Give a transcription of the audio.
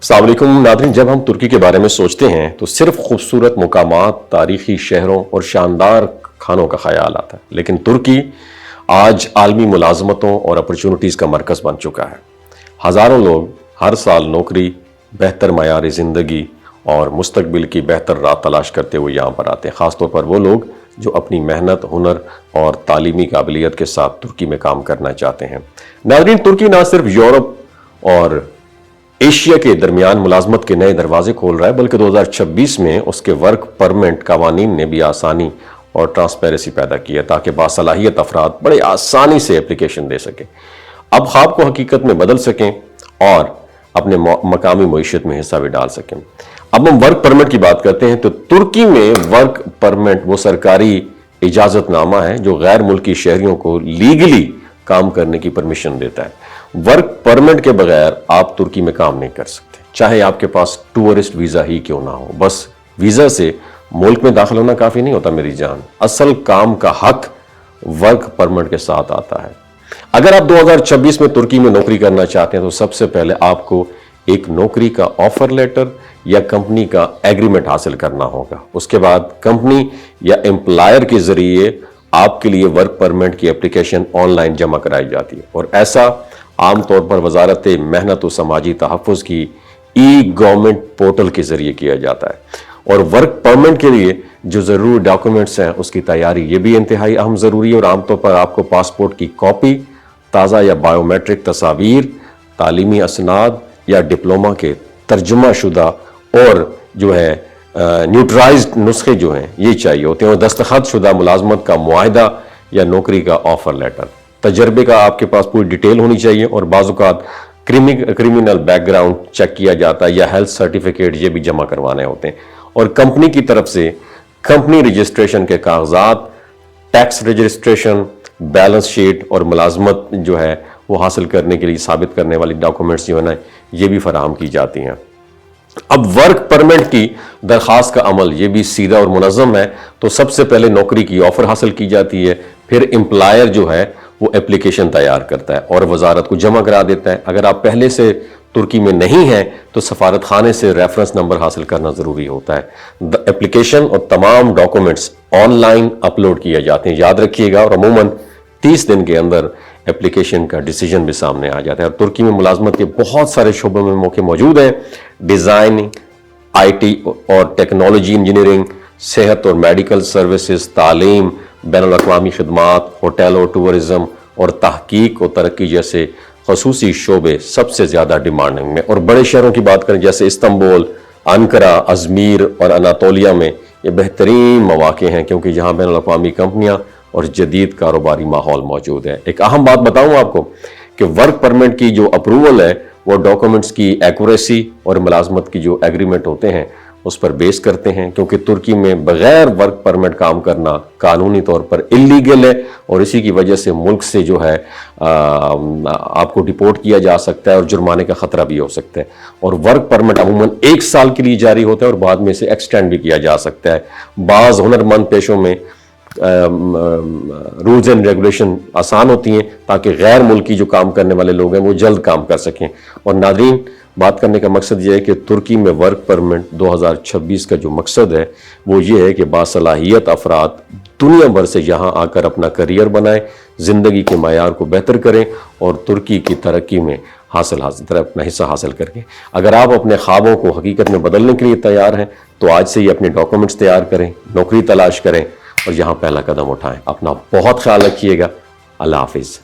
السلام علیکم ناظرین، جب ہم ترکی کے بارے میں سوچتے ہیں تو صرف خوبصورت مقامات، تاریخی شہروں اور شاندار کھانوں کا خیال آتا ہے، لیکن ترکی آج عالمی ملازمتوں اور اپرچونٹیز کا مرکز بن چکا ہے۔ ہزاروں لوگ ہر سال نوکری، بہتر معیار زندگی اور مستقبل کی بہتر راہ تلاش کرتے ہوئے یہاں پر آتے ہیں، خاص طور پر وہ لوگ جو اپنی محنت، ہنر اور تعلیمی قابلیت کے ساتھ ترکی میں کام کرنا چاہتے ہیں۔ ناظرین، ترکی نہ صرف یورپ اور ایشیا کے درمیان ملازمت کے نئے دروازے کھول رہا ہے، بلکہ 2026 میں اس کے ورک پرمٹ قوانین نے بھی آسانی اور ٹرانسپیرنسی پیدا کی ہے تاکہ باصلاحیت افراد بڑے آسانی سے اپلیکیشن دے سکیں، اب خواب کو حقیقت میں بدل سکیں اور اپنے مقامی معیشت میں حصہ بھی ڈال سکیں۔ اب ہم ورک پرمٹ کی بات کرتے ہیں تو ترکی میں ورک پرمٹ وہ سرکاری اجازت نامہ ہے جو غیر ملکی شہریوں کو لیگلی کام کرنے کی پرمیشن دیتا ہے۔ ورک پرمٹ کے بغیر آپ ترکی میں کام نہیں کر سکتے، چاہے آپ کے پاس ٹورسٹ ویزا ہی کیوں نہ ہو۔ بس ویزا سے ملک میں داخل ہونا کافی نہیں ہوتا میری جان، اصل کام کا حق ورک پرمٹ کے ساتھ آتا ہے۔ اگر آپ 2026 میں ترکی میں نوکری کرنا چاہتے ہیں تو سب سے پہلے آپ کو ایک نوکری کا آفر لیٹر یا کمپنی کا ایگریمنٹ حاصل کرنا ہوگا۔ اس کے بعد کمپنی یا امپلائر کے ذریعے آپ کے لیے ورک پرمٹ کی اپلیکیشن آن لائن جمع کرائی جاتی ہے، اور ایسا عام طور پر وزارت محنت و سماجی تحفظ کی ای گورنمنٹ پورٹل کے ذریعے کیا جاتا ہے۔ اور ورک پرمٹ کے لیے جو ضروری ڈاکومنٹس ہیں اس کی تیاری یہ بھی انتہائی اہم ضروری ہے، اور عام طور پر آپ کو پاسپورٹ کی کاپی، تازہ یا بائیو میٹرک تصاویر، تعلیمی اسناد یا ڈپلومہ کے ترجمہ شدہ اور جو ہے نیوٹرائزڈ نسخے جو ہیں یہ چاہیے ہوتے ہیں، اور دستخط شدہ ملازمت کا معاہدہ یا نوکری کا آفر لیٹر۔ تجربے کا آپ کے پاس پوری ڈیٹیل ہونی چاہیے، اور بعض اوقات کرمینل بیک گراؤنڈ چیک کیا جاتا ہے یا ہیلتھ سرٹیفکیٹ یہ بھی جمع کروانے ہوتے ہیں، اور کمپنی کی طرف سے کمپنی رجسٹریشن کے کاغذات، ٹیکس رجسٹریشن، بیلنس شیٹ اور ملازمت جو ہے وہ حاصل کرنے کے لیے ثابت کرنے والی ڈاکومنٹس جو ہے نا یہ بھی فراہم کی جاتی ہیں۔ اب ورک پرمٹ کی درخواست کا عمل یہ بھی سیدھا اور منظم ہے، تو سب سے پہلے نوکری کی آفر حاصل کی جاتی ہے، پھر امپلائر جو ہے وہ اپلیکیشن تیار کرتا ہے اور وزارت کو جمع کرا دیتا ہے۔ اگر آپ پہلے سے ترکی میں نہیں ہیں تو سفارت خانے سے ریفرنس نمبر حاصل کرنا ضروری ہوتا ہے۔ اپلیکیشن اور تمام ڈاکومنٹس آن لائن اپلوڈ کیے جاتے ہیں، یاد رکھیے گا، اور عموماً 30 دن کے اندر اپلیکیشن کا ڈیسیجن بھی سامنے آ جاتا ہے۔ اور ترکی میں ملازمت کے بہت سارے شعبوں میں موقع موجود ہیں، ڈیزائن، آئی ٹی اور ٹیکنالوجی انجینئرنگ، صحت اور میڈیکل سروسز، تعلیم، بین الاقوامی خدمات، ہوٹل اور ٹورزم اور تحقیق و ترقی جیسے خصوصی شعبے سب سے زیادہ ڈیمانڈنگ میں۔ اور بڑے شہروں کی بات کریں جیسے استنبول، انقرہ، ازمیر اور اناطولیہ میں یہ بہترین مواقع ہیں، کیونکہ یہاں بین الاقوامی کمپنیاں اور جدید کاروباری ماحول موجود ہے۔ ایک اہم بات بتاؤں آپ کو کہ ورک پرمٹ کی جو اپروول ہے وہ ڈاکومنٹس کی ایکوریسی اور ملازمت کی جو ایگریمنٹ ہوتے ہیں اس پر بیس کرتے ہیں، کیونکہ ترکی میں بغیر ورک پرمٹ کام کرنا قانونی طور پر اللیگل ہے، اور اسی کی وجہ سے ملک سے جو ہے آپ کو ڈیپورٹ کیا جا سکتا ہے اور جرمانے کا خطرہ بھی ہو سکتا ہے۔ اور ورک پرمٹ عموماً 1 سال کے لیے جاری ہوتا ہے اور بعد میں اسے ایکسٹینڈ بھی کیا جا سکتا ہے۔ بعض ہنرمند پیشوں میں رولز اینڈ ریگولیشن آسان ہوتی ہیں تاکہ غیر ملکی جو کام کرنے والے لوگ ہیں وہ جلد کام کر سکیں۔ اور ناظرین، بات کرنے کا مقصد یہ ہے کہ ترکی میں ورک پرمٹ 2026 کا جو مقصد ہے وہ یہ ہے کہ باصلاحیت افراد دنیا بھر سے یہاں آ کر اپنا کریئر بنائیں، زندگی کے معیار کو بہتر کریں اور ترکی کی ترقی میں اپنا حصہ حاصل کریں۔ اگر آپ اپنے خوابوں کو حقیقت میں بدلنے کے لیے تیار ہیں تو آج سے ہی اپنے ڈاکومنٹس تیار کریں، نوکری تلاش کریں اور یہاں پہلا قدم اٹھائیں۔ اپنا بہت خیال رکھیے گا۔ اللہ حافظ۔